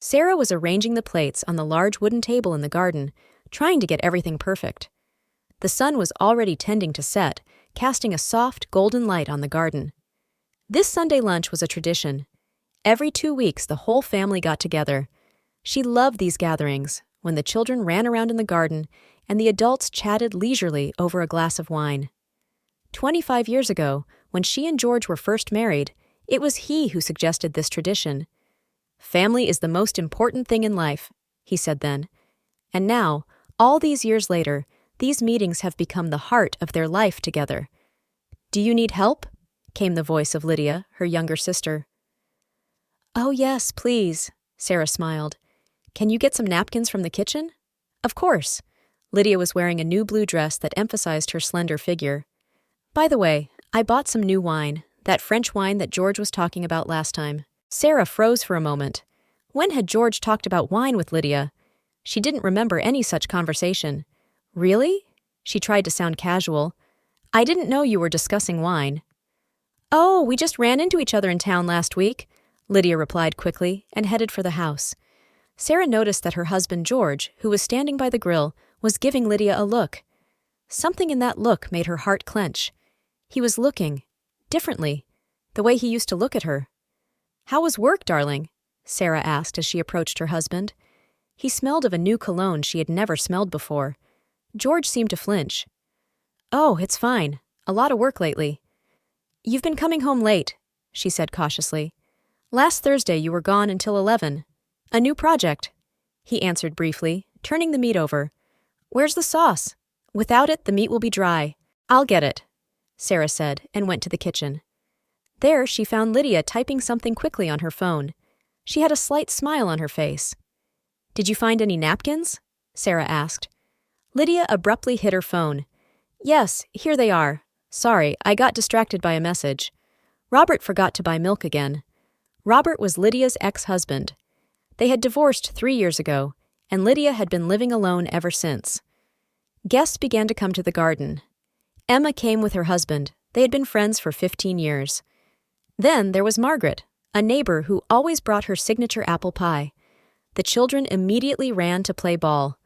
Sarah was arranging the plates on the large wooden table in the garden, trying to get everything perfect. The sun was already tending to set, casting a soft, golden light on the garden. This Sunday lunch was a tradition. Every 2 weeks, the whole family got together. She loved these gatherings, when the children ran around in the garden and the adults chatted leisurely over a glass of wine. 25 years ago, when she and George were first married, it was he who suggested this tradition. "Family is the most important thing in life," he said then. And now, all these years later, these meetings have become the heart of their life together. "Do you need help?" came the voice of Lydia, her younger sister. "Oh yes, please," Sarah smiled. "Can you get some napkins from the kitchen?" "Of course." Lydia was wearing a new blue dress that emphasized her slender figure. "By the way, I bought some new wine, that French wine that George was talking about last time." Sarah froze for a moment. When had George talked about wine with Lydia? She didn't remember any such conversation. "Really?" She tried to sound casual. "I didn't know you were discussing wine." "Oh, we just ran into each other in town last week," Lydia replied quickly and headed for the house. Sarah noticed that her husband George, who was standing by the grill, was giving Lydia a look. Something in that look made her heart clench. He was looking differently, the way he used to look at her. "How was work, darling?" Sarah asked as she approached her husband. He smelled of a new cologne she had never smelled before. George seemed to flinch. "Oh, it's fine. A lot of work lately." "You've been coming home late," she said cautiously. "Last Thursday you were gone until 11. A new project," he answered briefly, turning the meat over. "Where's the sauce? Without it, the meat will be dry." "I'll get it," Sarah said, and went to the kitchen. There she found Lydia typing something quickly on her phone. She had a slight smile on her face. "Did you find any napkins?" Sarah asked. Lydia abruptly hid her phone. "Yes, here they are. Sorry, I got distracted by a message. Robert forgot to buy milk again." Robert was Lydia's ex-husband. They had divorced 3 years ago, and Lydia had been living alone ever since. Guests began to come to the garden. Emma came with her husband. They had been friends for 15 years. Then there was Margaret, a neighbor who always brought her signature apple pie. The children immediately ran to play ball.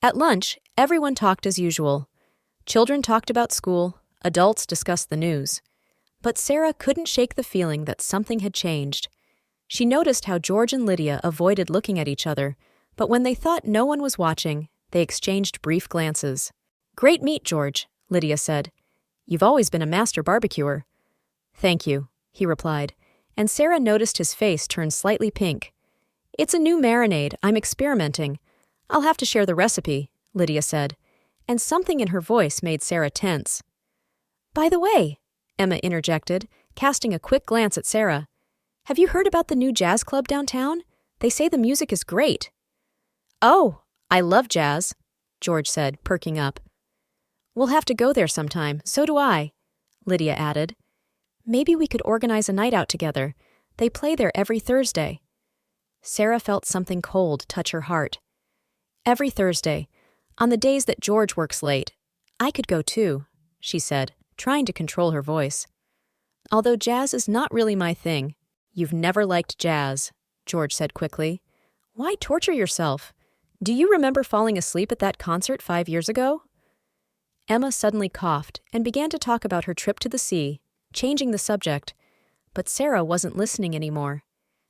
At lunch, everyone talked as usual. Children talked about school, adults discussed the news. But Sarah couldn't shake the feeling that something had changed. She noticed how George and Lydia avoided looking at each other, but when they thought no one was watching, they exchanged brief glances. "Great meat, George," Lydia said. "You've always been a master barbecuer." "Thank you," he replied, and Sarah noticed his face turn slightly pink. "It's a new marinade. I'm experimenting. I'll have to share the recipe," Lydia said, and something in her voice made Sarah tense. "By the way," Emma interjected, casting a quick glance at Sarah, "have you heard about the new jazz club downtown? They say the music is great." "Oh, I love jazz," George said, perking up. "We'll have to go there sometime. So do I," Lydia added. "Maybe we could organize a night out together. They play there every Thursday." Sarah felt something cold touch her heart. "Every Thursday, on the days that George works late. I could go too," she said, trying to control her voice. "Although jazz is not really my thing." "You've never liked jazz," George said quickly. "Why torture yourself? Do you remember falling asleep at that concert 5 years ago?" Emma suddenly coughed and began to talk about her trip to the sea, changing the subject. But Sarah wasn't listening anymore.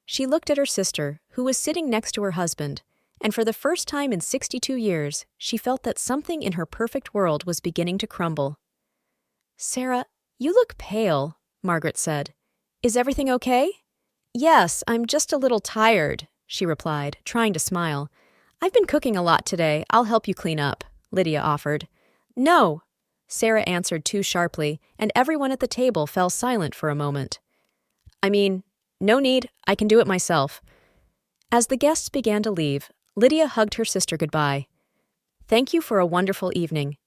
She looked at her sister, who was sitting next to her husband, and for the first time in 62 years, she felt that something in her perfect world was beginning to crumble. "Sarah, you look pale," Margaret said. "Is everything okay?" "Yes, I'm just a little tired," she replied, trying to smile. "I've been cooking a lot today. I'll help you clean up," Lydia offered. "No," Sarah answered too sharply, and everyone at the table fell silent for a moment. "I mean, no need. I can do it myself." As the guests began to leave, Lydia hugged her sister goodbye. "Thank you for a wonderful evening.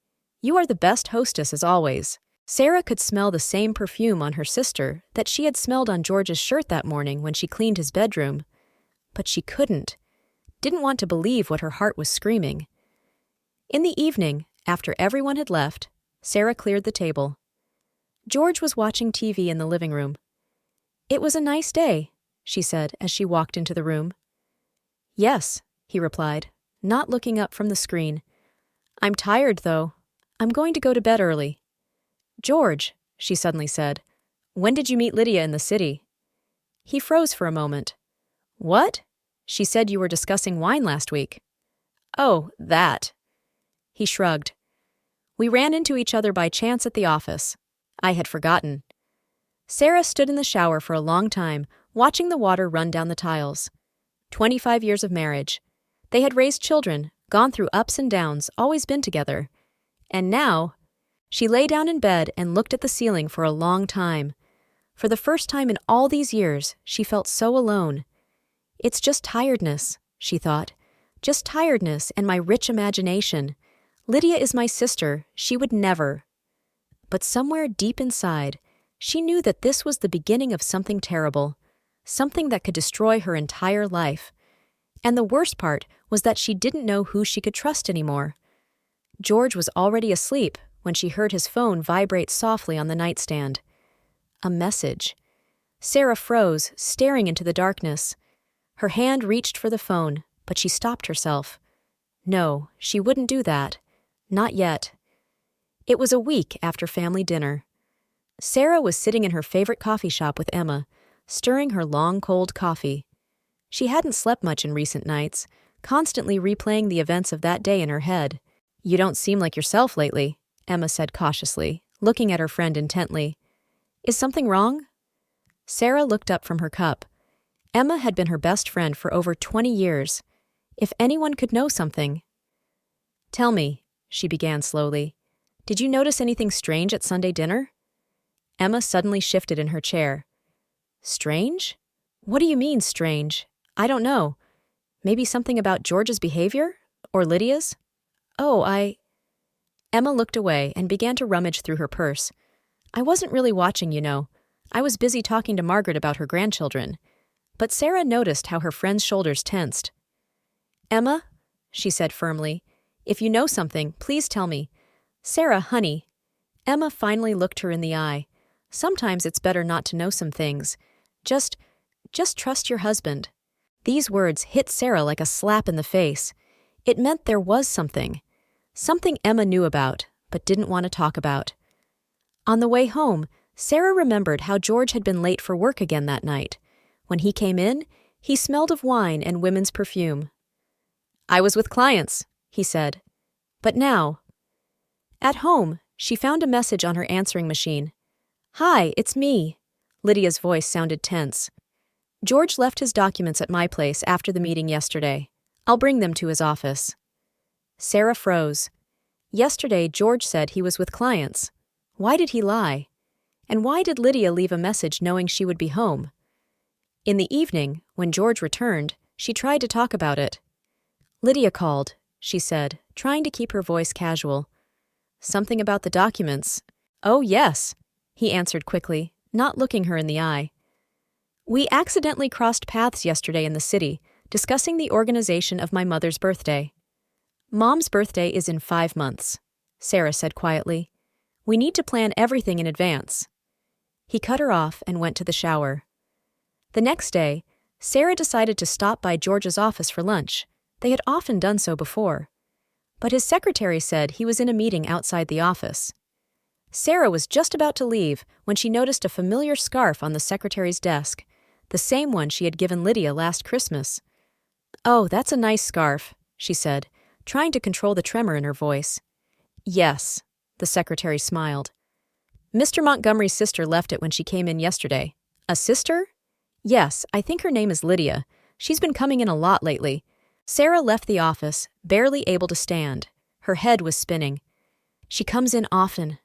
You are the best hostess as always." Sarah could smell the same perfume on her sister that she had smelled on George's shirt that morning when she cleaned his bedroom. But she didn't want to believe what her heart was screaming. In the evening, after everyone had left, Sarah cleared the table. George was watching TV in the living room. "It was a nice day," she said as she walked into the room. Yes, he replied, not looking up from the screen. I'm tired, though. I'm going to go to bed early. George, she suddenly said, when did you meet Lydia in the city? He froze for a moment. What? She said you were discussing wine last week. Oh, that. He shrugged. We ran into each other by chance at the office. I had forgotten. Sarah stood in the shower for a long time, watching the water run down the tiles. 25 years of marriage. They had raised children, gone through ups and downs, always been together. And now, she lay down in bed and looked at the ceiling for a long time. For the first time in all these years, she felt so alone. It's just tiredness, she thought. Just tiredness and my rich imagination. Lydia is my sister. She would never. But somewhere deep inside, she knew that this was the beginning of something terrible, something that could destroy her entire life. And the worst part was that she didn't know who she could trust anymore. George was already asleep when she heard his phone vibrate softly on the nightstand. A message. Sarah froze, staring into the darkness. Her hand reached for the phone, but she stopped herself. No, she wouldn't do that. Not yet. It was a week after family dinner. Sarah was sitting in her favorite coffee shop with Emma, stirring her long cold coffee. She hadn't slept much in recent nights, constantly replaying the events of that day in her head. You don't seem like yourself lately, Emma said cautiously, looking at her friend intently. Is something wrong? Sarah looked up from her cup. Emma had been her best friend for over 20 years. If anyone could know something. Tell me, she began slowly. Did you notice anything strange at Sunday dinner? Emma suddenly shifted in her chair. Strange? What do you mean, strange? I don't know. Maybe something about George's behavior? Or Lydia's? Oh, Emma looked away and began to rummage through her purse. I wasn't really watching, you know. I was busy talking to Margaret about her grandchildren. But Sarah noticed how her friend's shoulders tensed. Emma, she said firmly, if you know something, please tell me. Sarah, honey. Emma finally looked her in the eye. Sometimes it's better not to know some things. Just trust your husband. These words hit Sarah like a slap in the face. It meant there was something. Something Emma knew about, but didn't want to talk about. On the way home, Sarah remembered how George had been late for work again that night. When he came in, he smelled of wine and women's perfume. I was with clients, he said. But now. At home, she found a message on her answering machine. Hi, it's me. Lydia's voice sounded tense. George left his documents at my place after the meeting yesterday. I'll bring them to his office. Sarah froze. Yesterday, George said he was with clients. Why did he lie? And why did Lydia leave a message knowing she would be home? In the evening, when George returned, she tried to talk about it. Lydia called, she said, trying to keep her voice casual. Something about the documents. Oh, yes, he answered quickly, not looking her in the eye. We accidentally crossed paths yesterday in the city, discussing the organization of my mother's birthday. Mom's birthday is in 5 months, Sarah said quietly. We need to plan everything in advance. He cut her off and went to the shower. The next day, Sarah decided to stop by George's office for lunch. They had often done so before. But his secretary said he was in a meeting outside the office. Sarah was just about to leave when she noticed a familiar scarf on the secretary's desk, the same one she had given Lydia last Christmas. Oh, that's a nice scarf, she said, trying to control the tremor in her voice. Yes, the secretary smiled. Mr. Montgomery's sister left it when she came in yesterday. A sister? Yes, I think her name is Lydia. She's been coming in a lot lately. Sarah left the office, barely able to stand. Her head was spinning. She comes in often.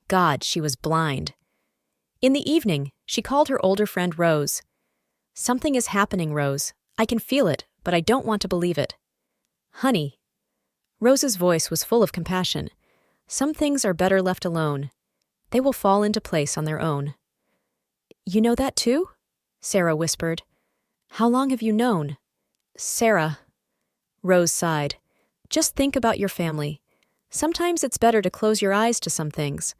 God, she was blind. In the evening, she called her older friend Rose. Something is happening, Rose. I can feel it, but I don't want to believe it. Honey. Rose's voice was full of compassion. Some things are better left alone. They will fall into place on their own. You know that too? Sarah whispered. How long have you known? Sarah. Rose sighed. Just think about your family. Sometimes it's better to close your eyes to some things.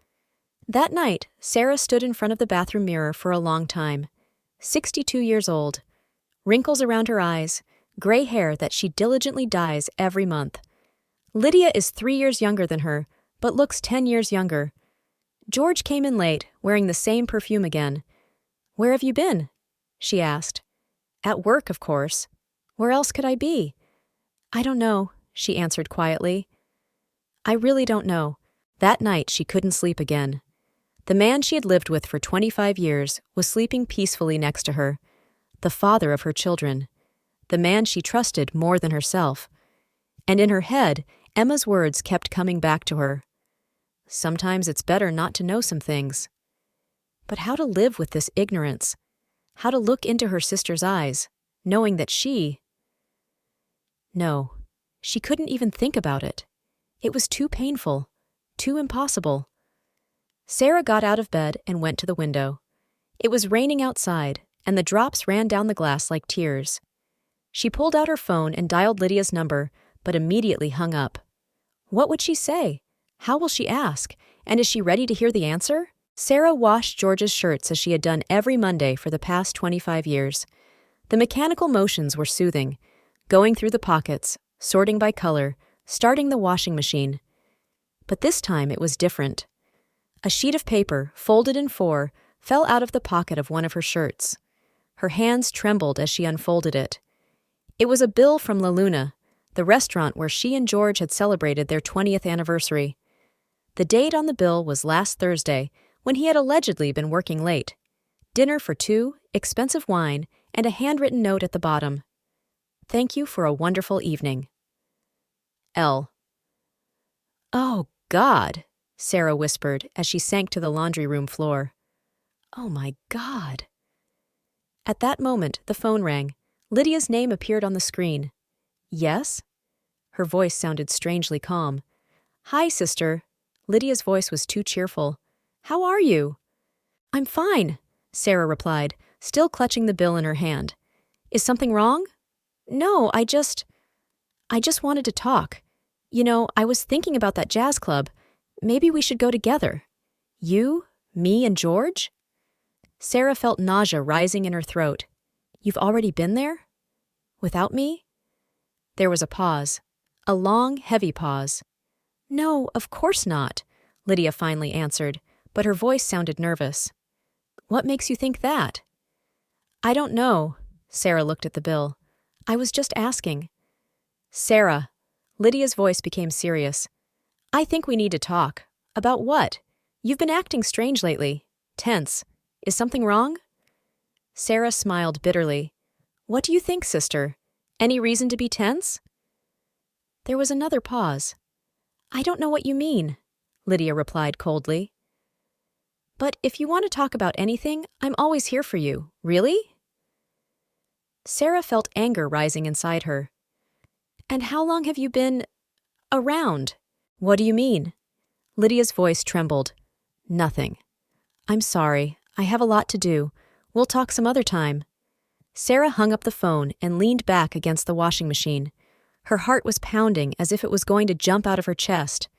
That night, Sarah stood in front of the bathroom mirror for a long time. 62 years old. Wrinkles around her eyes, gray hair that she diligently dyes every month. Lydia is 3 years younger than her, but looks 10 years younger. George came in late, wearing the same perfume again. "Where have you been?" she asked. "At work, of course. Where else could I be?" "I don't know," she answered quietly. "I really don't know." That night she couldn't sleep again. The man she had lived with for 25 years was sleeping peacefully next to her, the father of her children, the man she trusted more than herself. And in her head, Emma's words kept coming back to her. Sometimes it's better not to know some things. But how to live with this ignorance? How to look into her sister's eyes, knowing that No, she couldn't even think about it. It was too painful, too impossible. Sarah got out of bed and went to the window. It was raining outside, and the drops ran down the glass like tears. She pulled out her phone and dialed Lydia's number, but immediately hung up. What would she say? How will she ask? And is she ready to hear the answer? Sarah washed George's shirts as she had done every Monday for the past 25 years. The mechanical motions were soothing, going through the pockets, sorting by color, starting the washing machine. But this time it was different. A sheet of paper, folded in 4, fell out of the pocket of one of her shirts. Her hands trembled as she unfolded it. It was a bill from La Luna, the restaurant where she and George had celebrated their 20th anniversary. The date on the bill was last Thursday, when he had allegedly been working late. Dinner for 2, expensive wine, and a handwritten note at the bottom. "Thank you for a wonderful evening. L." "Oh, God," Sarah whispered as she sank to the laundry room floor. "Oh, my God." At that moment, the phone rang. Lydia's name appeared on the screen. "Yes?" Her voice sounded strangely calm. "Hi, sister." Lydia's voice was too cheerful. "How are you?" "I'm fine," Sarah replied, still clutching the bill in her hand. "Is something wrong?" "No, I just wanted to talk. You know, I was thinking about that jazz club. Maybe we should go together. You, me, and George?" Sarah felt nausea rising in her throat. "You've already been there? Without me?" There was a pause. A long, heavy pause. "No, of course not," Lydia finally answered, but her voice sounded nervous. "What makes you think that?" "I don't know." Sarah looked at the bill. "I was just asking." "Sarah." Lydia's voice became serious. "I think we need to talk." "About what? You've been acting strange lately. Tense. Is something wrong?" Sarah smiled bitterly. "What do you think, sister? Any reason to be tense?" There was another pause. "I don't know what you mean," Lydia replied coldly. "But if you want to talk about anything, I'm always here for you. Really?" Sarah felt anger rising inside her. "And how long have you been around?" "What do you mean?" Lydia's voice trembled. "Nothing. I'm sorry. I have a lot to do. We'll talk some other time." Sarah hung up the phone and leaned back against the washing machine. Her heart was pounding as if it was going to jump out of her chest.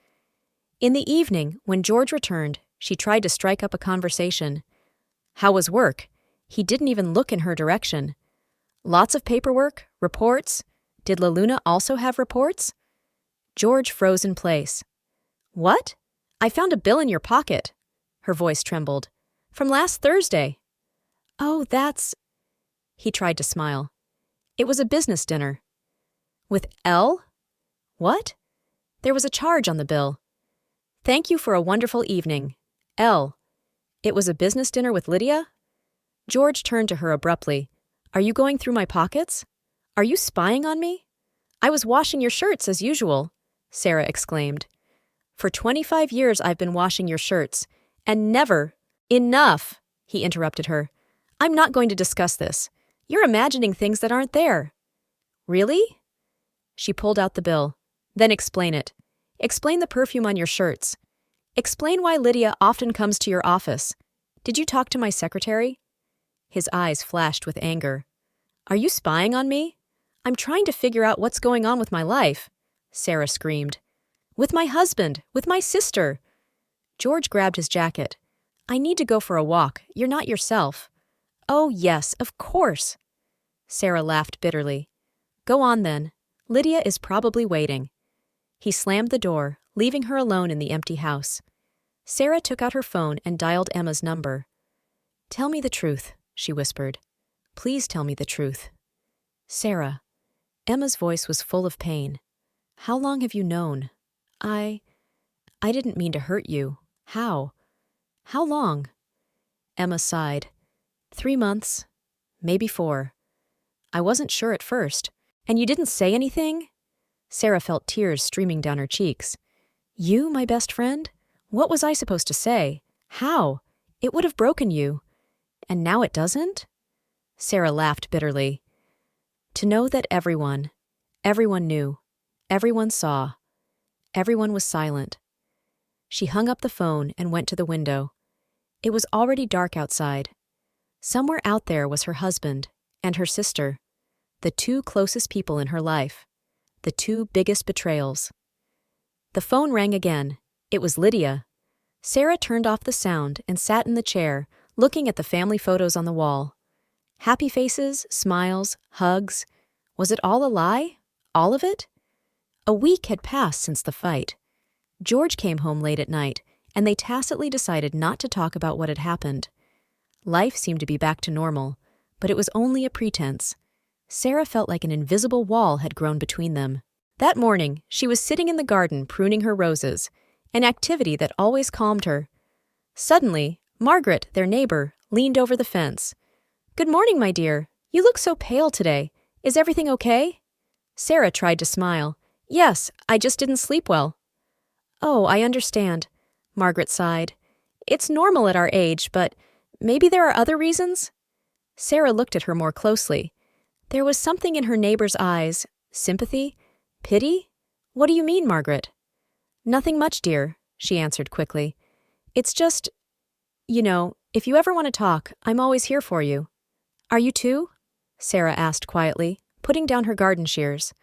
In the evening, when George returned, she tried to strike up a conversation. How was work? He didn't even look in her direction. Lots of paperwork? Reports? Did La Luna also have reports? George froze in place. "What? I found a bill in your pocket." Her voice trembled. "From last Thursday." "Oh, that's—" He tried to smile. "It was a business dinner." "With L? What?" "There was a charge on the bill. Thank you for a wonderful evening. L. It was a business dinner with Lydia?" George turned to her abruptly. "Are you going through my pockets? Are you spying on me?" "I was washing your shirts as usual," Sarah exclaimed. "For 25 years I've been washing your shirts, and never—" "Enough!" he interrupted her. "I'm not going to discuss this. You're imagining things that aren't there." "Really?" She pulled out the bill. "Then explain it. Explain the perfume on your shirts. Explain why Lydia often comes to your office. Did you talk to my secretary?" His eyes flashed with anger. "Are you spying on me? I'm trying to figure out what's going on with my life," Sarah screamed. "With my husband, with my sister." George grabbed his jacket. "I need to go for a walk. You're not yourself." "Oh, yes, of course." Sarah laughed bitterly. Go on then. Lydia is probably waiting. He slammed the door, leaving her alone in the empty house. Sarah took out her phone and dialed Emma's number. Tell me the truth, she whispered. Please tell me the truth. Sarah. Emma's voice was full of pain. How long have you known? I didn't mean to hurt you. How? How long? Emma sighed. 3 months. Maybe 4. I wasn't sure at first. And you didn't say anything? Sarah felt tears streaming down her cheeks. You, my best friend? What was I supposed to say? How? It would have broken you. And now it doesn't? Sarah laughed bitterly. To know that everyone knew, everyone saw, everyone was silent. She hung up the phone and went to the window. It was already dark outside. Somewhere out there was her husband and her sister, the 2 closest people in her life, the 2 biggest betrayals. The phone rang again. It was Lydia. Sarah turned off the sound and sat in the chair, looking at the family photos on the wall. Happy faces, smiles, hugs. Was it all a lie? All of it? A week had passed since the fight. George came home late at night, and they tacitly decided not to talk about what had happened. Life seemed to be back to normal, but it was only a pretense. Sarah felt like an invisible wall had grown between them. That morning, she was sitting in the garden pruning her roses, an activity that always calmed her. Suddenly, Margaret, their neighbor, leaned over the fence. Good morning, my dear. You look so pale today. Is everything okay? Sarah tried to smile. Yes, I just didn't sleep well. Oh, I understand, Margaret sighed. It's normal at our age, but maybe there are other reasons? Sarah looked at her more closely. There was something in her neighbor's eyes. Sympathy? Pity? What do you mean, Margaret? Nothing much, dear, she answered quickly. It's just, if you ever want to talk, I'm always here for you. Are you too? Sarah asked quietly, putting down her garden shears.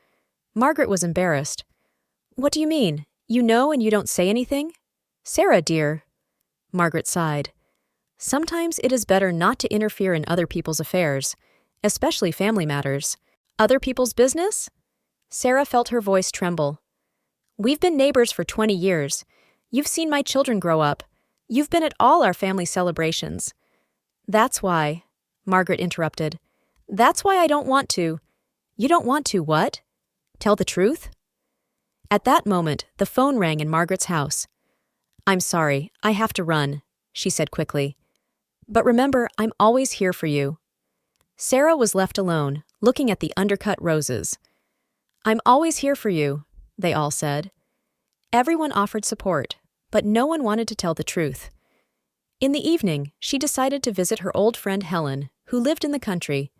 Margaret was embarrassed. What do you mean? You know and you don't say anything? Sarah, dear. Margaret sighed. Sometimes it is better not to interfere in other people's affairs, especially family matters. Other people's business? Sarah felt her voice tremble. We've been neighbors for 20 years. You've seen my children grow up. You've been at all our family celebrations. That's why, Margaret interrupted. That's why I don't want to. You don't want to what? Tell the truth? At that moment, the phone rang in Margaret's house. I'm sorry, I have to run, she said quickly. But remember, I'm always here for you. Sarah was left alone, looking at the undercut roses. I'm always here for you, they all said. Everyone offered support, but no one wanted to tell the truth. In the evening, she decided to visit her old friend Helen, who lived in the country.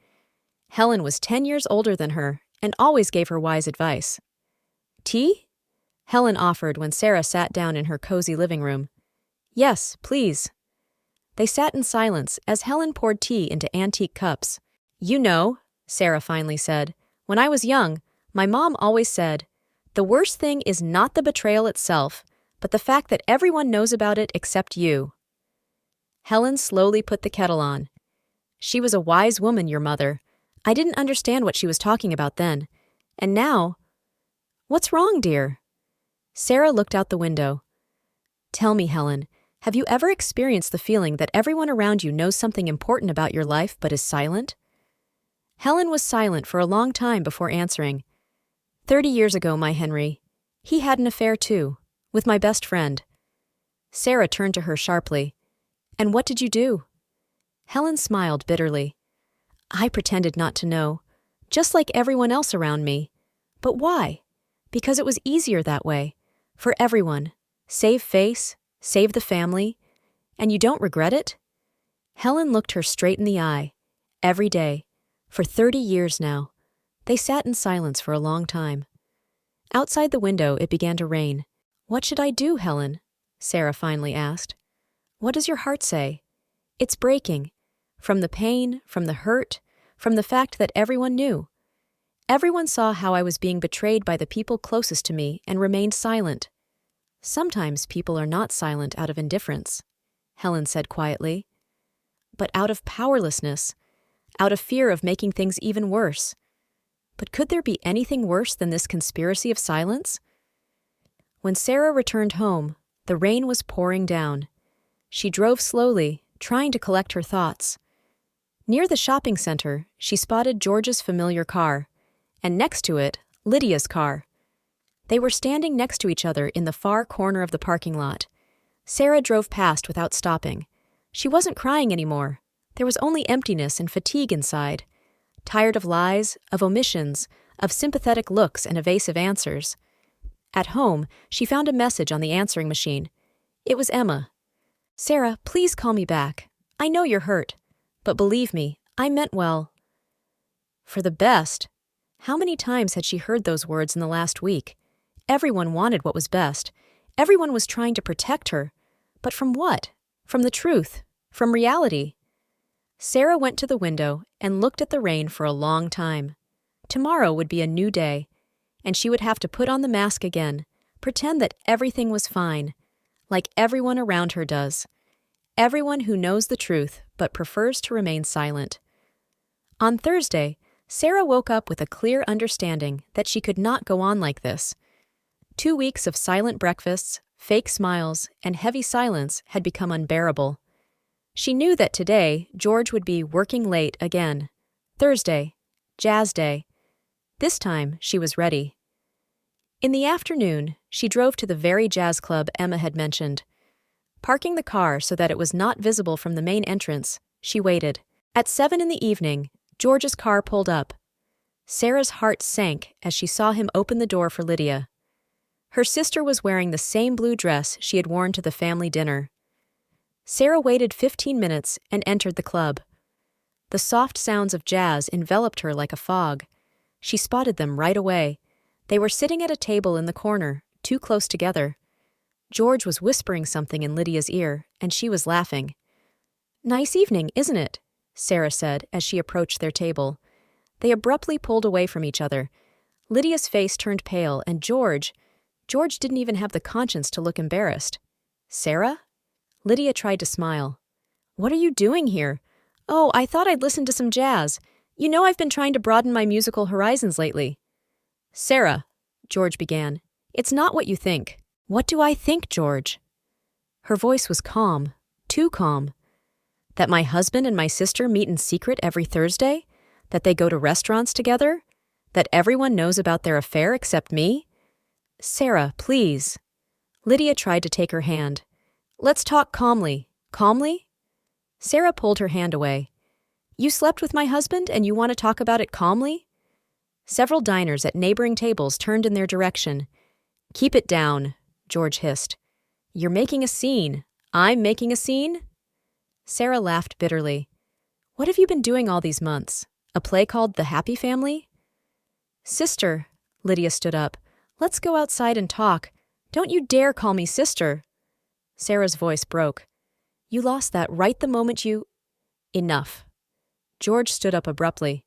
Helen was 10 years older than her and always gave her wise advice. Tea? Helen offered when Sarah sat down in her cozy living room. Yes, please. They sat in silence as Helen poured tea into antique cups. You know, Sarah finally said, when I was young, my mom always said, the worst thing is not the betrayal itself, but the fact that everyone knows about it except you. Helen slowly put the kettle on. She was a wise woman, your mother. I didn't understand what she was talking about then. And now... What's wrong, dear? Sarah looked out the window. Tell me, Helen, have you ever experienced the feeling that everyone around you knows something important about your life but is silent? Helen was silent for a long time before answering. 30 years ago, my Henry. He had an affair too, with my best friend. Sarah turned to her sharply. And what did you do? Helen smiled bitterly. I pretended not to know, just like everyone else around me. But why? Because it was easier that way. For everyone. Save face, save the family. And you don't regret it? Helen looked her straight in the eye. Every day. For 30 years now. They sat in silence for a long time. Outside the window, it began to rain. What should I do, Helen? Sarah finally asked. What does your heart say? It's breaking. From the pain, from the hurt, from the fact that everyone knew. Everyone saw how I was being betrayed by the people closest to me and remained silent. Sometimes people are not silent out of indifference, Helen said quietly, but out of powerlessness, out of fear of making things even worse. But could there be anything worse than this conspiracy of silence? When Sarah returned home, the rain was pouring down. She drove slowly, trying to collect her thoughts. Near the shopping center, she spotted George's familiar car, and next to it, Lydia's car. They were standing next to each other in the far corner of the parking lot. Sarah drove past without stopping. She wasn't crying anymore. There was only emptiness and fatigue inside. Tired of lies, of omissions, of sympathetic looks and evasive answers. At home, she found a message on the answering machine. It was Emma. "Sarah, please call me back. I know you're hurt, but believe me, I meant well." For the best. How many times had she heard those words in the last week? Everyone wanted what was best. Everyone was trying to protect her. But from what? From the truth. From reality. Sarah went to the window and looked at the rain for a long time. Tomorrow would be a new day, and she would have to put on the mask again, pretend that everything was fine, like everyone around her does. Everyone who knows the truth but prefers to remain silent. On Thursday, Sarah woke up with a clear understanding that she could not go on like this. 2 weeks of silent breakfasts, fake smiles, and heavy silence had become unbearable. She knew that today George would be working late again. Thursday, jazz day. This time she was ready. In the afternoon, she drove to the very jazz club Emma had mentioned. Parking the car so that it was not visible from the main entrance, she waited. At 7 in the evening, George's car pulled up. Sarah's heart sank as she saw him open the door for Lydia. Her sister was wearing the same blue dress she had worn to the family dinner. Sarah waited 15 minutes and entered the club. The soft sounds of jazz enveloped her like a fog. She spotted them right away. They were sitting at a table in the corner, too close together. George was whispering something in Lydia's ear, and she was laughing. "Nice evening, isn't it?" Sarah said as she approached their table. They abruptly pulled away from each other. Lydia's face turned pale, and George didn't even have the conscience to look embarrassed. "Sarah?" Lydia tried to smile. "What are you doing here?" "Oh, I thought I'd listen to some jazz. You know I've been trying to broaden my musical horizons lately." "Sarah," George began, "it's not what you think." "What do I think, George?" Her voice was calm, too calm. "That my husband and my sister meet in secret every Thursday? That they go to restaurants together? That everyone knows about their affair except me?" "Sarah, please." Lydia tried to take her hand. "Let's talk calmly." "Calmly?" Sarah pulled her hand away. "You slept with my husband and you want to talk about it calmly?" Several diners at neighboring tables turned in their direction. "Keep it down," George hissed. "You're making a scene. I'm making a scene?" Sarah laughed bitterly. "What have you been doing all these months? A play called The Happy Family?" "Sister," Lydia stood up, "let's go outside and talk. Don't you dare call me sister." Sarah's voice broke. "You lost that right the moment you—" "Enough." George stood up abruptly.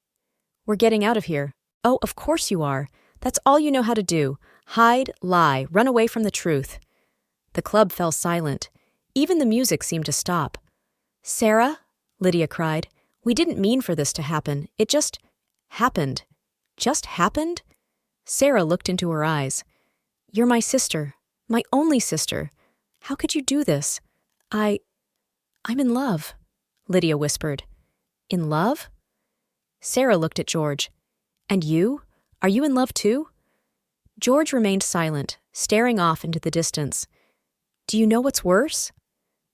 "We're getting out of here." "Oh, of course you are. That's all you know how to do. Hide, lie, run away from the truth." The club fell silent. Even the music seemed to stop. "Sarah," Lydia cried, "we didn't mean for this to happen. It just happened." "Just happened?" Sarah looked into her eyes. "You're my sister, my only sister. How could you do this?" I'm in love," Lydia whispered. "In love?" Sarah looked at George. "And you? Are you in love too?" George remained silent, staring off into the distance. "Do you know what's worse?"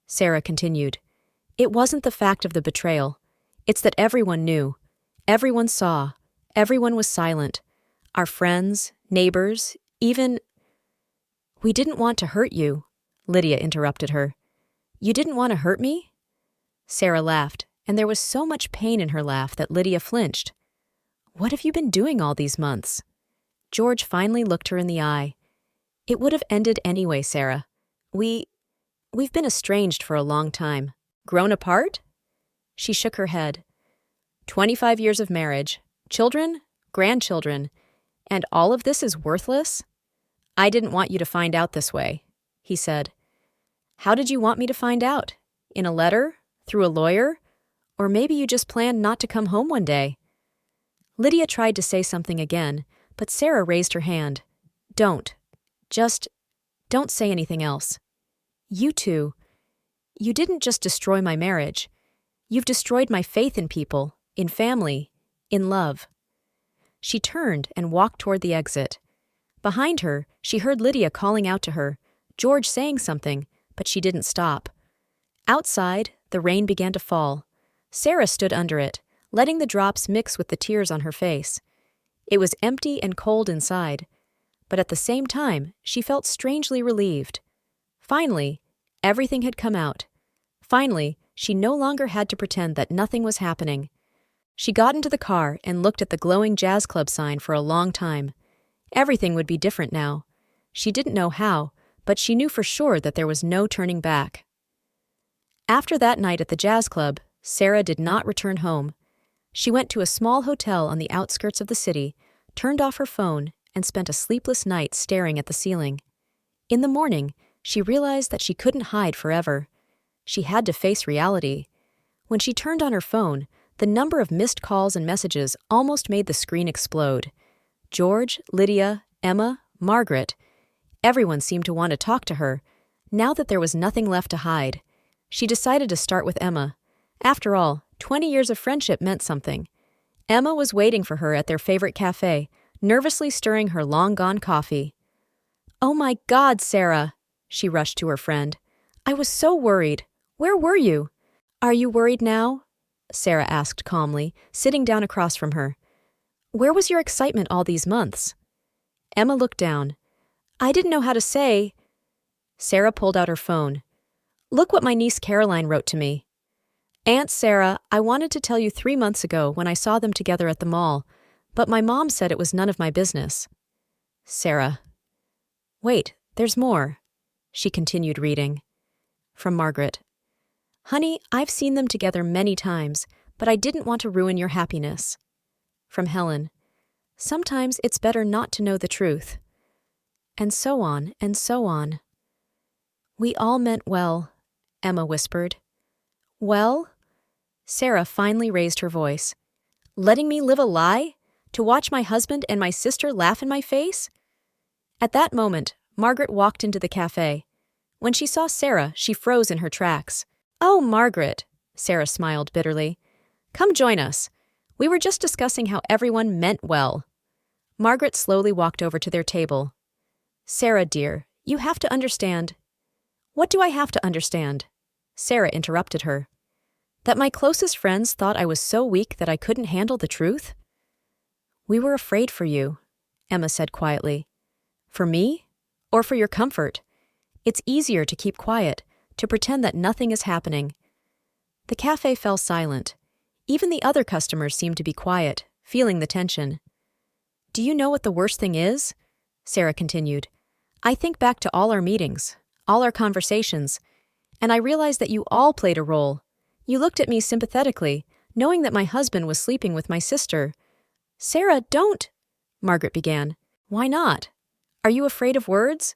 Sarah continued. "It wasn't the fact of the betrayal. It's that everyone knew. Everyone saw. Everyone was silent. Our friends, neighbors, even—" "We didn't want to hurt you," Lydia interrupted her. "You didn't want to hurt me?" Sarah laughed, and there was so much pain in her laugh that Lydia flinched. "What have you been doing all these months?" George finally looked her in the eye. "It would have ended anyway, Sarah. We've been estranged for a long time. Grown apart?" She shook her head. 25 years of marriage, children, grandchildren, and all of this is worthless? "I didn't want you to find out this way," he said. "How did you want me to find out? In a letter? Through a lawyer? Or maybe you just planned not to come home one day?" Lydia tried to say something again, but Sarah raised her hand. Don't. Just don't say anything else. You two. You didn't just destroy my marriage. You've destroyed my faith in people, in family, in love. She turned and walked toward the exit. Behind her, she heard Lydia calling out to her, George saying something, but she didn't stop. Outside, the rain began to fall. Sarah stood under it, letting the drops mix with the tears on her face. It was empty and cold inside, but at the same time, she felt strangely relieved. Finally, everything had come out. Finally, she no longer had to pretend that nothing was happening. She got into the car and looked at the glowing jazz club sign for a long time. Everything would be different now. She didn't know how, but she knew for sure that there was no turning back. After that night at the jazz club, Sarah did not return home. She went to a small hotel on the outskirts of the city, turned off her phone, and spent a sleepless night staring at the ceiling. In the morning, she realized that she couldn't hide forever. She had to face reality. When she turned on her phone, the number of missed calls and messages almost made the screen explode. George, Lydia, Emma, Margaret. Everyone seemed to want to talk to her. Now that there was nothing left to hide, she decided to start with Emma. After all, 20 years of friendship meant something. Emma was waiting for her at their favorite cafe, nervously stirring her long-gone coffee. "Oh my God, Sarah!" She rushed to her friend. "I was so worried. Where were you?" "Are you worried now?" Sarah asked calmly, sitting down across from her. "Where was your excitement all these months?" Emma looked down. "I didn't know how to say." Sarah pulled out her phone. "Look what my niece Caroline wrote to me. Aunt Sarah, I wanted to tell you 3 months ago when I saw them together at the mall, but my mom said it was none of my business." Sarah. "Wait, there's more." She continued reading. From Margaret. "Honey, I've seen them together many times, but I didn't want to ruin your happiness." From Helen. "Sometimes it's better not to know the truth." And so on, and so on. "We all meant well," Emma whispered. "Well?" Sarah finally raised her voice. "Letting me live a lie? To watch my husband and my sister laugh in my face?" At that moment, Margaret walked into the cafe. When she saw Sarah, she froze in her tracks. "Oh, Margaret," Sarah smiled bitterly. "Come join us. We were just discussing how everyone meant well." Margaret slowly walked over to their table. "Sarah, dear, you have to understand." "What do I have to understand?" Sarah interrupted her. "That my closest friends thought I was so weak that I couldn't handle the truth?" "We were afraid for you," Emma said quietly. "For me? Or for your comfort? It's easier to keep quiet, to pretend that nothing is happening." The cafe fell silent. Even the other customers seemed to be quiet, feeling the tension. "Do you know what the worst thing is?" Sarah continued. "I think back to all our meetings, all our conversations, and I realized that you all played a role. You looked at me sympathetically, knowing that my husband was sleeping with my sister." "Sarah, don't," Margaret began. "Why not? Are you afraid of words?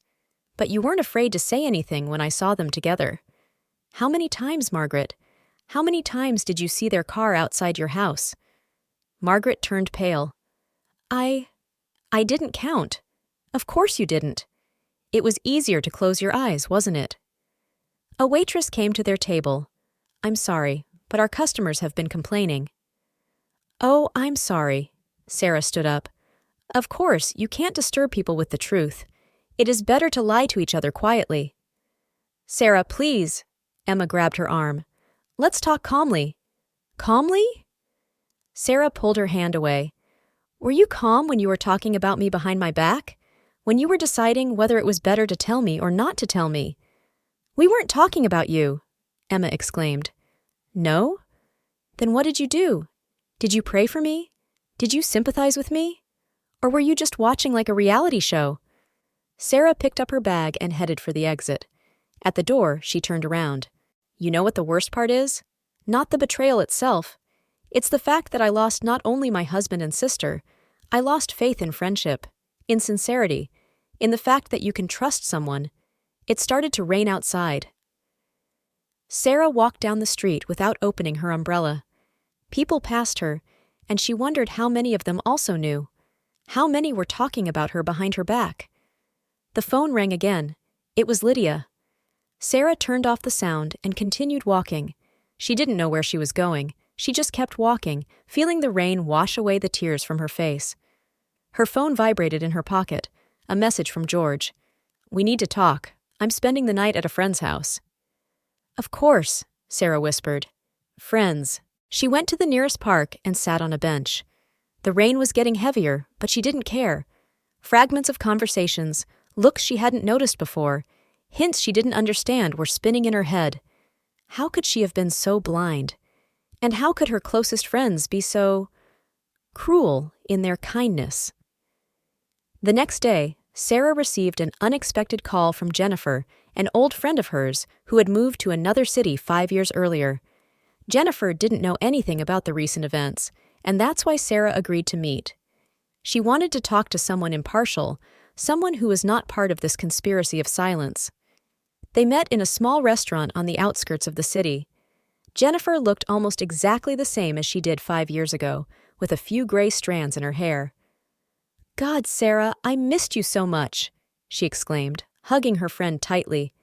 But you weren't afraid to say anything when I saw them together. How many times, Margaret? How many times did you see their car outside your house?" Margaret turned pale. I didn't count. Of course you didn't. It was easier to close your eyes, wasn't it?" A waitress came to their table. "I'm sorry, but our customers have been complaining." "Oh, I'm sorry." Sarah stood up. "Of course, you can't disturb people with the truth. It is better to lie to each other quietly." "Sarah, please." Emma grabbed her arm. "Let's talk calmly." "Calmly?" Sarah pulled her hand away. "Were you calm when you were talking about me behind my back? When you were deciding whether it was better to tell me or not to tell me?" "We weren't talking about you," Emma exclaimed. "No? Then what did you do? Did you pray for me? Did you sympathize with me? Or were you just watching like a reality show?" Sarah picked up her bag and headed for the exit. At the door, she turned around. "You know what the worst part is? Not the betrayal itself. It's the fact that I lost not only my husband and sister, I lost faith in friendship, in sincerity, in the fact that you can trust someone. It started to rain outside." Sarah walked down the street without opening her umbrella. People passed her, and she wondered how many of them also knew. How many were talking about her behind her back? The phone rang again. It was Lydia. Sarah turned off the sound and continued walking. She didn't know where she was going. She just kept walking, feeling the rain wash away the tears from her face. Her phone vibrated in her pocket. A message from George. "We need to talk. I'm spending the night at a friend's house." "Of course," Sarah whispered. Friends. She went to the nearest park and sat on a bench. The rain was getting heavier, but she didn't care. Fragments of conversations, looks she hadn't noticed before, hints she didn't understand were spinning in her head. How could she have been so blind? And how could her closest friends be so cruel in their kindness? The next day, Sarah received an unexpected call from Jennifer, an old friend of hers who had moved to another city 5 years earlier. Jennifer didn't know anything about the recent events, and that's why Sarah agreed to meet. She wanted to talk to someone impartial, someone who was not part of this conspiracy of silence. They met in a small restaurant on the outskirts of the city. Jennifer looked almost exactly the same as she did 5 years ago, with a few gray strands in her hair. "God, Sarah, I missed you so much," she exclaimed, hugging her friend tightly.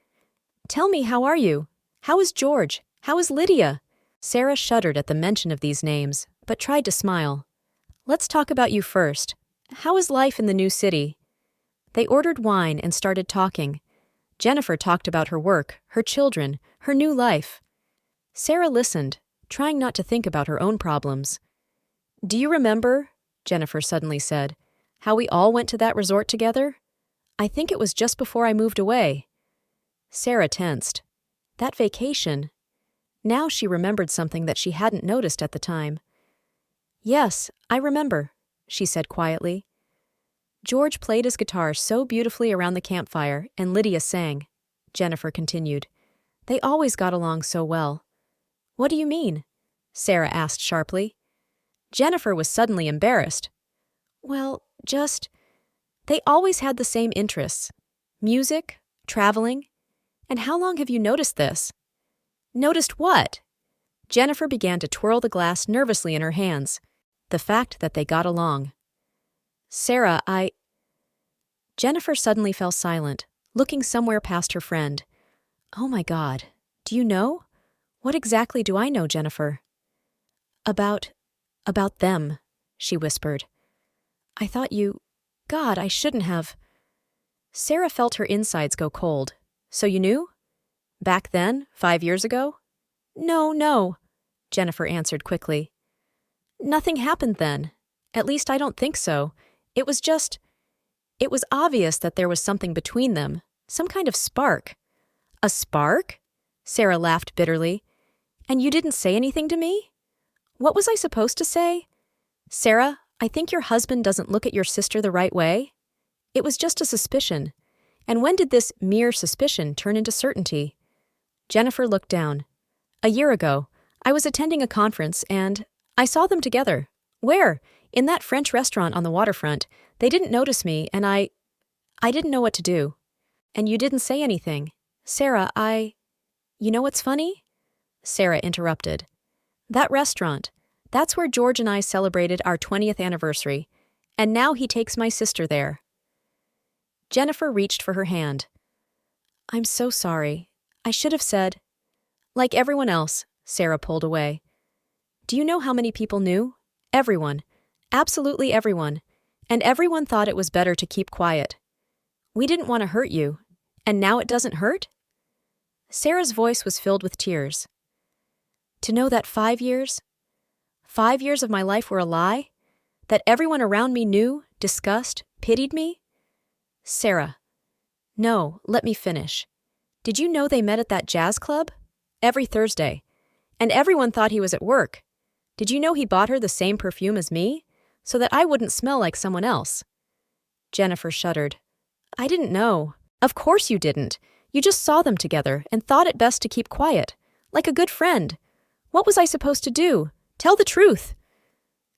"Tell me, how are you? How is George? How is Lydia?" Sarah shuddered at the mention of these names, but tried to smile. "Let's talk about you first. How is life in the new city?" They ordered wine and started talking. Jennifer talked about her work, her children, her new life. Sarah listened, trying not to think about her own problems. "Do you remember," Jennifer suddenly said, "how we all went to that resort together? I think it was just before I moved away." Sarah tensed. That vacation. Now she remembered something that she hadn't noticed at the time. "Yes, I remember," she said quietly. "George played his guitar so beautifully around the campfire, and Lydia sang," Jennifer continued. "They always got along so well." "What do you mean?" Sarah asked sharply. Jennifer was suddenly embarrassed. "Well, they always had the same interests. Music, traveling. And how long have you noticed this?" "Noticed what?" Jennifer began to twirl the glass nervously in her hands. The fact that they got along. "Sarah, Jennifer suddenly fell silent, looking somewhere past her friend. "Oh my God, do you know? What exactly do I know, Jennifer?" About them," she whispered. "I thought God, I shouldn't have." Sarah felt her insides go cold. "So you knew? Back then, 5 years ago?" No, Jennifer answered quickly. "Nothing happened then. At least I don't think so. It was obvious that there was something between them, some kind of spark." "A spark?" Sarah laughed bitterly. "And you didn't say anything to me? What was I supposed to say? Sarah, I think your husband doesn't look at your sister the right way. It was just a suspicion. And when did this mere suspicion turn into certainty?" Jennifer looked down. "A year ago, I was attending a conference and I saw them together." "Where?" "In that French restaurant on the waterfront. They didn't notice me and I didn't know what to do." "And you didn't say anything." "Sarah, You know what's funny?" Sarah interrupted. "That restaurant. That's where George and I celebrated our 20th anniversary. And now he takes my sister there." Jennifer reached for her hand. "I'm so sorry. I should have said." "Like everyone else," Sarah pulled away. "Do you know how many people knew? Everyone. Absolutely everyone. And everyone thought it was better to keep quiet. We didn't want to hurt you. And now it doesn't hurt?" Sarah's voice was filled with tears. "To know that 5 years? 5 years of my life were a lie? That everyone around me knew, discussed, pitied me?" "Sarah. No, let me finish. Did you know they met at that jazz club? Every Thursday. And everyone thought he was at work. Did you know he bought her the same perfume as me? So that I wouldn't smell like someone else." Jennifer shuddered. "I didn't know." "Of course you didn't. You just saw them together and thought it best to keep quiet. Like a good friend. What was I supposed to do? Tell the truth."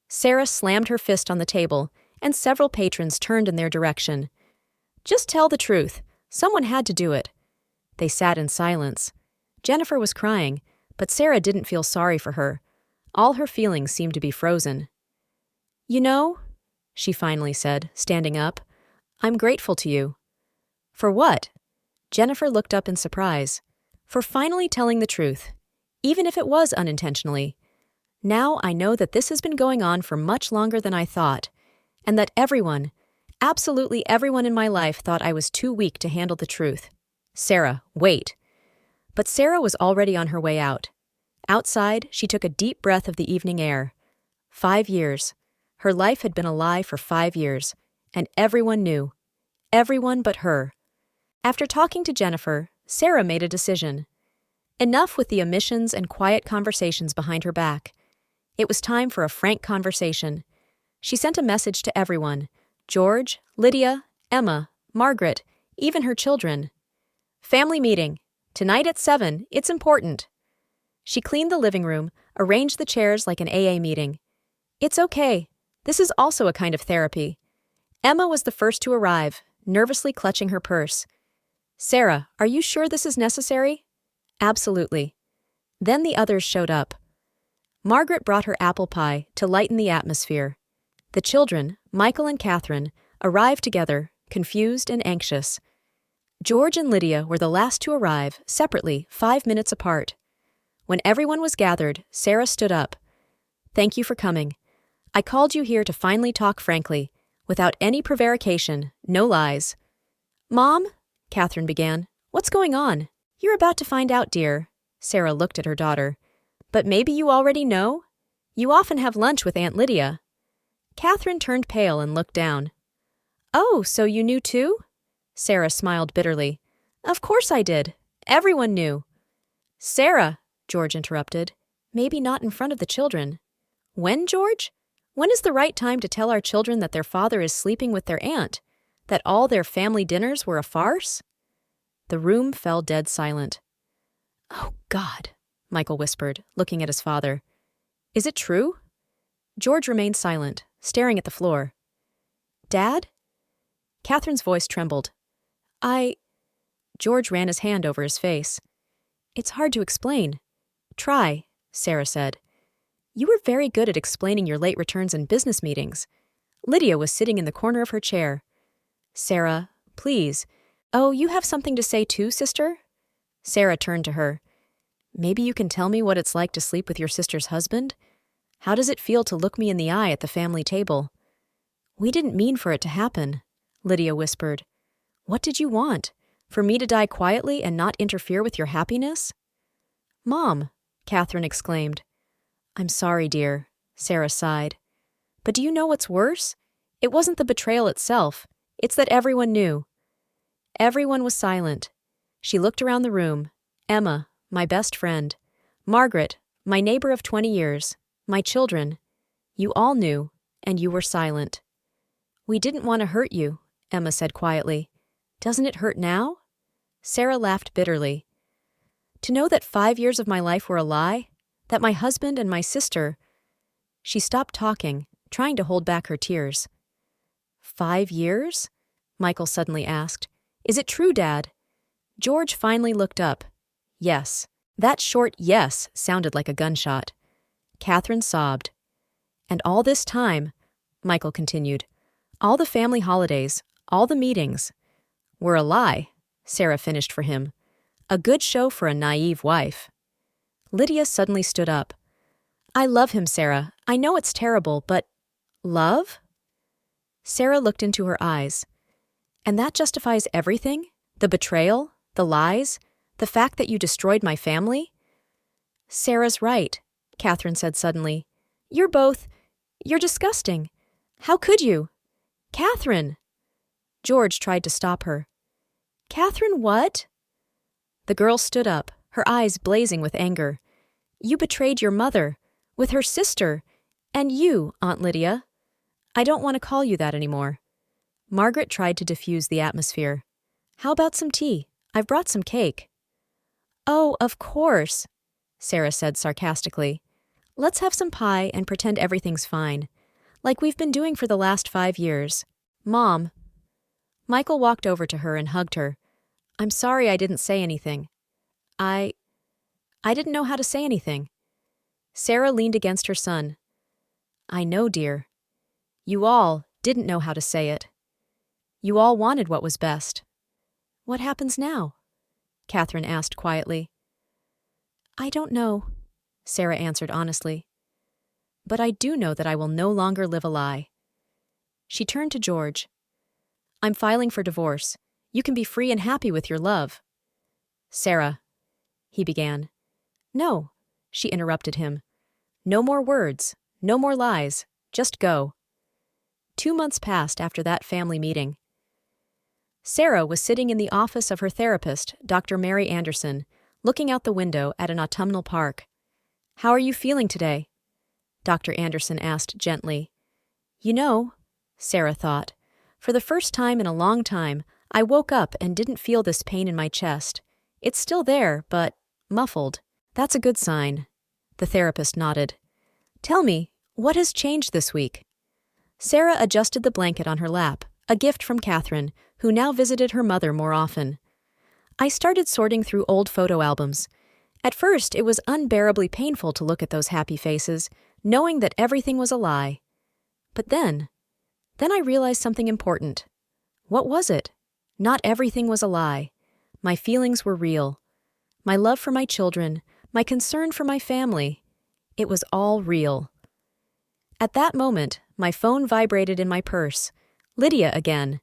Sarah slammed her fist on the table, and several patrons turned in their direction. "Just tell the truth. Someone had to do it." They sat in silence. Jennifer was crying, but Sarah didn't feel sorry for her. All her feelings seemed to be frozen. You know, she finally said, standing up, I'm grateful to you. For what? Jennifer looked up in surprise. For finally telling the truth, even if it was unintentionally. Now I know that this has been going on for much longer than I thought, and that everyone, absolutely everyone in my life thought I was too weak to handle the truth. Sarah, wait. But Sarah was already on her way out. Outside, she took a deep breath of the evening air. 5 years. Her life had been a lie for 5 years, and everyone knew. Everyone but her. After talking to Jennifer, Sarah made a decision. Enough with the omissions and quiet conversations behind her back. It was time for a frank conversation. She sent a message to everyone: George, Lydia, Emma, Margaret, even her children. Family meeting. Tonight at 7, it's important. She cleaned the living room, arranged the chairs like an AA meeting. It's okay. This is also a kind of therapy. Emma was the first to arrive, nervously clutching her purse. Sarah, are you sure this is necessary? Absolutely. Then the others showed up. Margaret brought her apple pie to lighten the atmosphere. The children, Michael and Catherine, arrived together, confused and anxious. George and Lydia were the last to arrive, separately, 5 minutes apart. When everyone was gathered, Sarah stood up. Thank you for coming. I called you here to finally talk frankly, without any prevarication, no lies. Mom, Catherine began, what's going on? You're about to find out, dear. Sarah looked at her daughter. But maybe you already know? You often have lunch with Aunt Lydia. Catherine turned pale and looked down. Oh, so you knew too? Sarah smiled bitterly. Of course I did. Everyone knew. Sarah, George interrupted, maybe not in front of the children. When, George? When is the right time to tell our children that their father is sleeping with their aunt? That all their family dinners were a farce? The room fell dead silent. Oh, God, Michael whispered, looking at his father. Is it true? George remained silent, staring at the floor. Dad? Catherine's voice trembled. George ran his hand over his face. It's hard to explain. Try, Sarah said. You were very good at explaining your late returns and business meetings. Lydia was sitting in the corner of her chair. Sarah, please. Oh, you have something to say too, sister? Sarah turned to her. Maybe you can tell me what it's like to sleep with your sister's husband? How does it feel to look me in the eye at the family table? We didn't mean for it to happen, Lydia whispered. What did you want? For me to die quietly and not interfere with your happiness? Mom, Catherine exclaimed. I'm sorry, dear, Sarah sighed. But do you know what's worse? It wasn't the betrayal itself. It's that everyone knew. Everyone was silent. She looked around the room. Emma, my best friend. Margaret, my neighbor of 20 years. My children. You all knew, and you were silent. We didn't want to hurt you, Emma said quietly. Doesn't it hurt now? Sarah laughed bitterly. To know that 5 years of my life were a lie? That my husband and my sister... She stopped talking, trying to hold back her tears. 5 years? Michael suddenly asked. Is it true, Dad? George finally looked up. Yes. That short yes sounded like a gunshot. Catherine sobbed. And all this time, Michael continued, all the family holidays, all the meetings, were a lie, Sarah finished for him. A good show for a naive wife. Lydia suddenly stood up. I love him, Sarah. I know it's terrible, but... Love? Sarah looked into her eyes. And that justifies everything? The betrayal? The lies? The fact that you destroyed my family? Sarah's right, Catherine said suddenly. You're disgusting. How could you? Catherine! George tried to stop her. Catherine, what? The girl stood up, her eyes blazing with anger. You betrayed your mother, with her sister, and you, Aunt Lydia. I don't want to call you that anymore. Margaret tried to diffuse the atmosphere. How about some tea? I've brought some cake. Oh, of course, Sarah said sarcastically. Let's have some pie and pretend everything's fine, like we've been doing for the last 5 years. Mom. Michael walked over to her and hugged her. I'm sorry I didn't say anything. I didn't know how to say anything. Sarah leaned against her son. I know, dear. You all didn't know how to say it. You all wanted what was best. What happens now? Catherine asked quietly. I don't know, Sarah answered honestly. But I do know that I will no longer live a lie. She turned to George. I'm filing for divorce. You can be free and happy with your love. Sarah, he began. No, she interrupted him. No more words, no more lies, just go. 2 months passed after that family meeting. Sarah was sitting in the office of her therapist, Dr. Mary Anderson, looking out the window at an autumnal park. How are you feeling today? Dr. Anderson asked gently. You know, Sarah thought, for the first time in a long time, I woke up and didn't feel this pain in my chest. It's still there, but muffled. That's a good sign. The therapist nodded. Tell me, what has changed this week? Sarah adjusted the blanket on her lap, a gift from Catherine, who now visited her mother more often. I started sorting through old photo albums. At first, it was unbearably painful to look at those happy faces, knowing that everything was a lie. But then I realized something important. What was it? Not everything was a lie. My feelings were real. My love for my children, my concern for my family, it was all real. At that moment, my phone vibrated in my purse. Lydia again.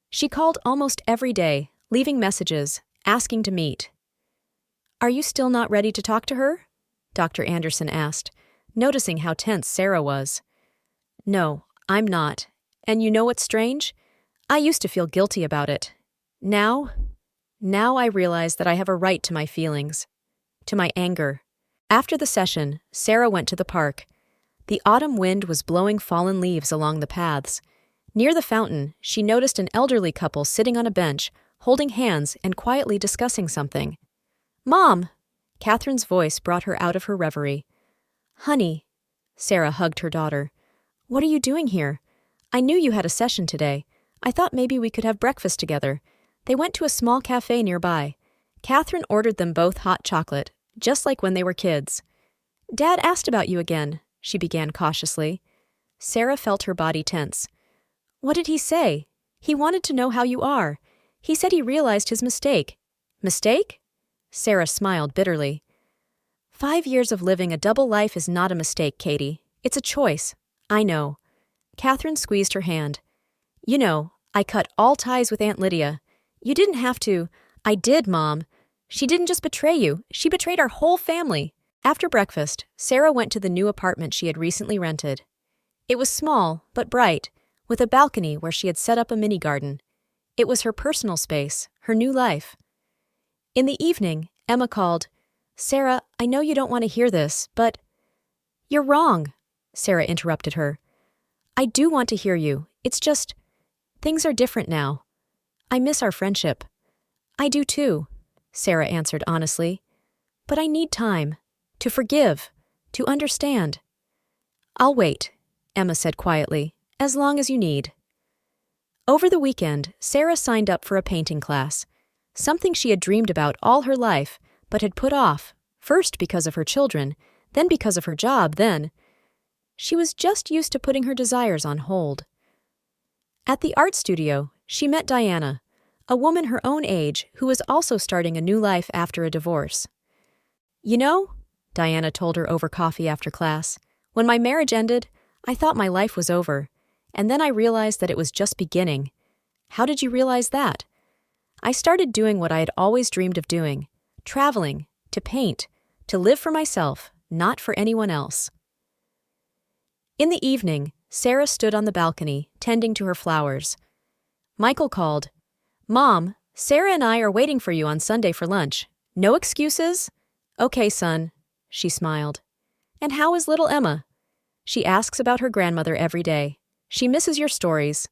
She called almost every day, leaving messages, asking to meet. Are you still not ready to talk to her? Dr. Anderson asked, noticing how tense Sarah was. No, I'm not. And you know what's strange? I used to feel guilty about it. Now I realize that I have a right to my feelings, to my anger. After the session, Sarah went to the park. The autumn wind was blowing fallen leaves along the paths. Near the fountain, she noticed an elderly couple sitting on a bench, holding hands and quietly discussing something. Mom! Catherine's voice brought her out of her reverie. Honey, Sarah hugged her daughter. What are you doing here? I knew you had a session today. I thought maybe we could have breakfast together. They went to a small cafe nearby. Catherine ordered them both hot chocolate, just like when they were kids. Dad asked about you again, she began cautiously. Sarah felt her body tense. What did he say? He wanted to know how you are. He said he realized his mistake. Mistake? Sarah smiled bitterly. 5 years of living a double life is not a mistake, Katie. It's a choice. I know. Catherine squeezed her hand. You know, I cut all ties with Aunt Lydia. You didn't have to. I did, Mom. She didn't just betray you. She betrayed our whole family. After breakfast, Sarah went to the new apartment she had recently rented. It was small, but bright, with a balcony where she had set up a mini garden. It was her personal space, her new life. In the evening, Emma called, Sarah, I know you don't want to hear this, but... You're wrong, Sarah interrupted her. I do want to hear you. It's just... Things are different now. I miss our friendship. I do too, Sarah answered honestly. But I need time. To forgive. To understand. I'll wait, Emma said quietly, as long as you need. Over the weekend, Sarah signed up for a painting class. Something she had dreamed about all her life, but had put off, first because of her children, then because of her job, then. She was just used to putting her desires on hold. At the art studio, she met Diana, a woman her own age who was also starting a new life after a divorce. You know, Diana told her over coffee after class, when my marriage ended, I thought my life was over, and then I realized that it was just beginning. How did you realize that? I started doing what I had always dreamed of doing, traveling, to paint, to live for myself, not for anyone else. In the evening, Sarah stood on the balcony, tending to her flowers. Michael called, Mom, Sarah and I are waiting for you on Sunday for lunch. No excuses? Okay, son, she smiled. And how is little Emma? She asks about her grandmother every day. She misses your stories.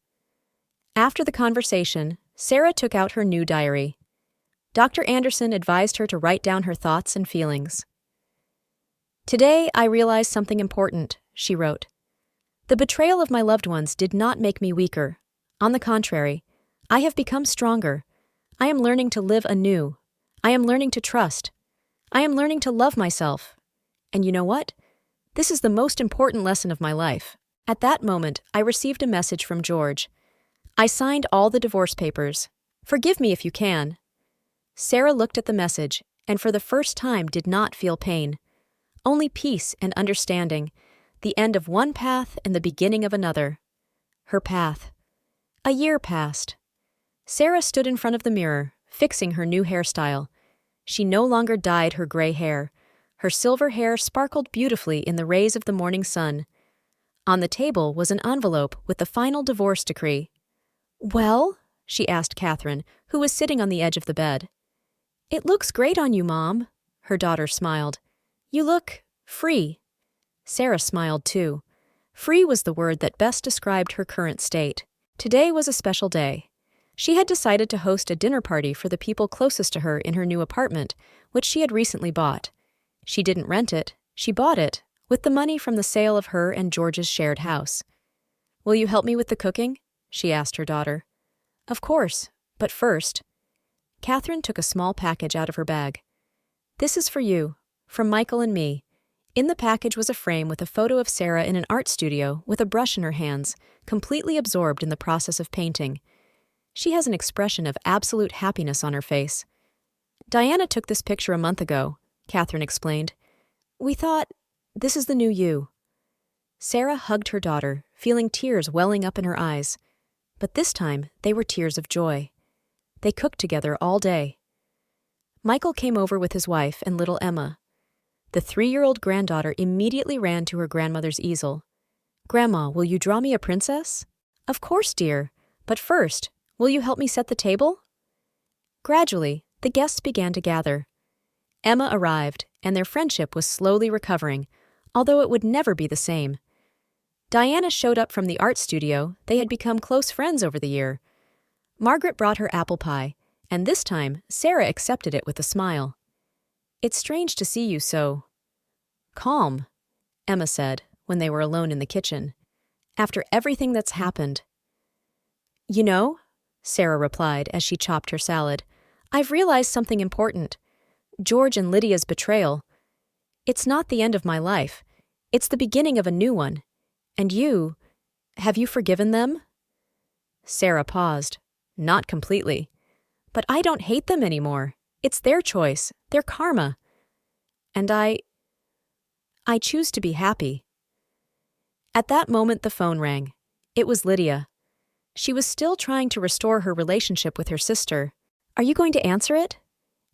After the conversation, Sarah took out her new diary. Dr. Anderson advised her to write down her thoughts and feelings. Today, I realized something important, she wrote. The betrayal of my loved ones did not make me weaker. On the contrary, I have become stronger. I am learning to live anew. I am learning to trust. I am learning to love myself. And you know what? This is the most important lesson of my life. At that moment, I received a message from George. I signed all the divorce papers. Forgive me if you can. Sarah looked at the message and for the first time did not feel pain. Only peace and understanding, the end of one path and the beginning of another. Her path. A year passed. Sarah stood in front of the mirror, fixing her new hairstyle. She no longer dyed her gray hair. Her silver hair sparkled beautifully in the rays of the morning sun. On the table was an envelope with the final divorce decree. "Well?" she asked Catherine, who was sitting on the edge of the bed. "It looks great on you, Mom," her daughter smiled. "You look free." Sarah smiled too. Free was the word that best described her current state. Today was a special day. She had decided to host a dinner party for the people closest to her in her new apartment, which she had recently bought. She didn't rent it, she bought it, with the money from the sale of her and George's shared house. "Will you help me with the cooking?" she asked her daughter. "Of course, but first." Catherine took a small package out of her bag. "This is for you, from Michael and me." In the package was a frame with a photo of Sarah in an art studio with a brush in her hands, completely absorbed in the process of painting. She has an expression of absolute happiness on her face. "Diana took this picture a month ago," Catherine explained. "We thought, this is the new you." Sarah hugged her daughter, feeling tears welling up in her eyes. But this time, they were tears of joy. They cooked together all day. Michael came over with his wife and little Emma. The 3-year-old granddaughter immediately ran to her grandmother's easel. "Grandma, will you draw me a princess?" "Of course, dear. But first, will you help me set the table?" Gradually, the guests began to gather. Emma arrived, and their friendship was slowly recovering, although it would never be the same. Diana showed up from the art studio. They had become close friends over the year. Margaret brought her apple pie, and this time Sarah accepted it with a smile. "It's strange to see you so calm," Emma said when they were alone in the kitchen. "After everything that's happened." "You know," Sarah replied as she chopped her salad, "I've realized something important. George and Lydia's betrayal. It's not the end of my life. It's the beginning of a new one. And you, have you forgiven them?" Sarah paused. "Not completely. But I don't hate them anymore. It's their choice, their karma. And I choose to be happy." At that moment the phone rang. It was Lydia. She was still trying to restore her relationship with her sister. "Are you going to answer it?"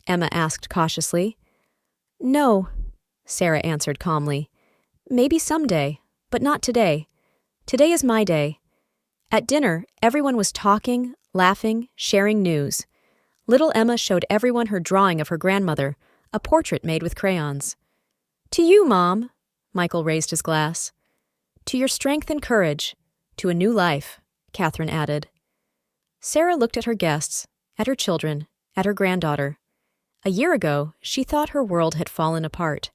Emma asked cautiously. "No," Sarah answered calmly. "Maybe someday, but not today. Today is my day." At dinner, everyone was talking, laughing, sharing news. Little Emma showed everyone her drawing of her grandmother, a portrait made with crayons. "To you, Mom," Michael raised his glass. "To your strength and courage, to a new life," Catherine added. Sarah looked at her guests, at her children, at her granddaughter. A year ago, she thought her world had fallen apart.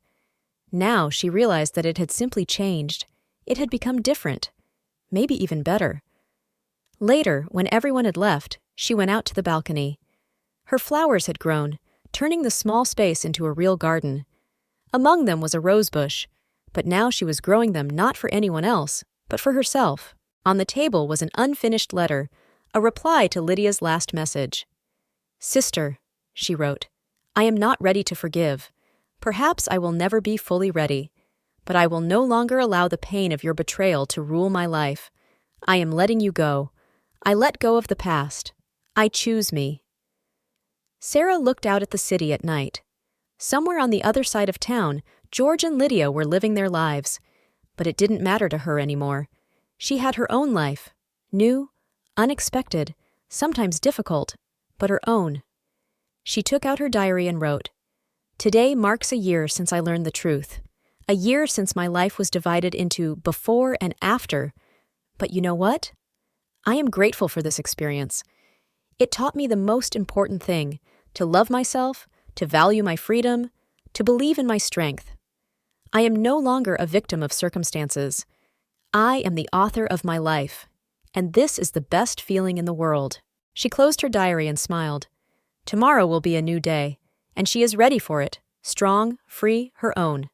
Now she realized that it had simply changed. It had become different, maybe even better. Later, when everyone had left, she went out to the balcony. Her flowers had grown, turning the small space into a real garden. Among them was a rose bush, but now she was growing them not for anyone else, but for herself. On the table was an unfinished letter, a reply to Lydia's last message. "Sister," she wrote, "I am not ready to forgive. Perhaps I will never be fully ready, but I will no longer allow the pain of your betrayal to rule my life. I am letting you go. I let go of the past. I choose me." Sarah looked out at the city at night. Somewhere on the other side of town, George and Lydia were living their lives. But it didn't matter to her anymore. She had her own life, new, unexpected, sometimes difficult, but her own. She took out her diary and wrote, "Today marks a year since I learned the truth. A year since my life was divided into before and after. But you know what? I am grateful for this experience. It taught me the most important thing, to love myself, to value my freedom, to believe in my strength. I am no longer a victim of circumstances. I am the author of my life, and this is the best feeling in the world." She closed her diary and smiled. Tomorrow will be a new day, and she is ready for it, strong, free, her own.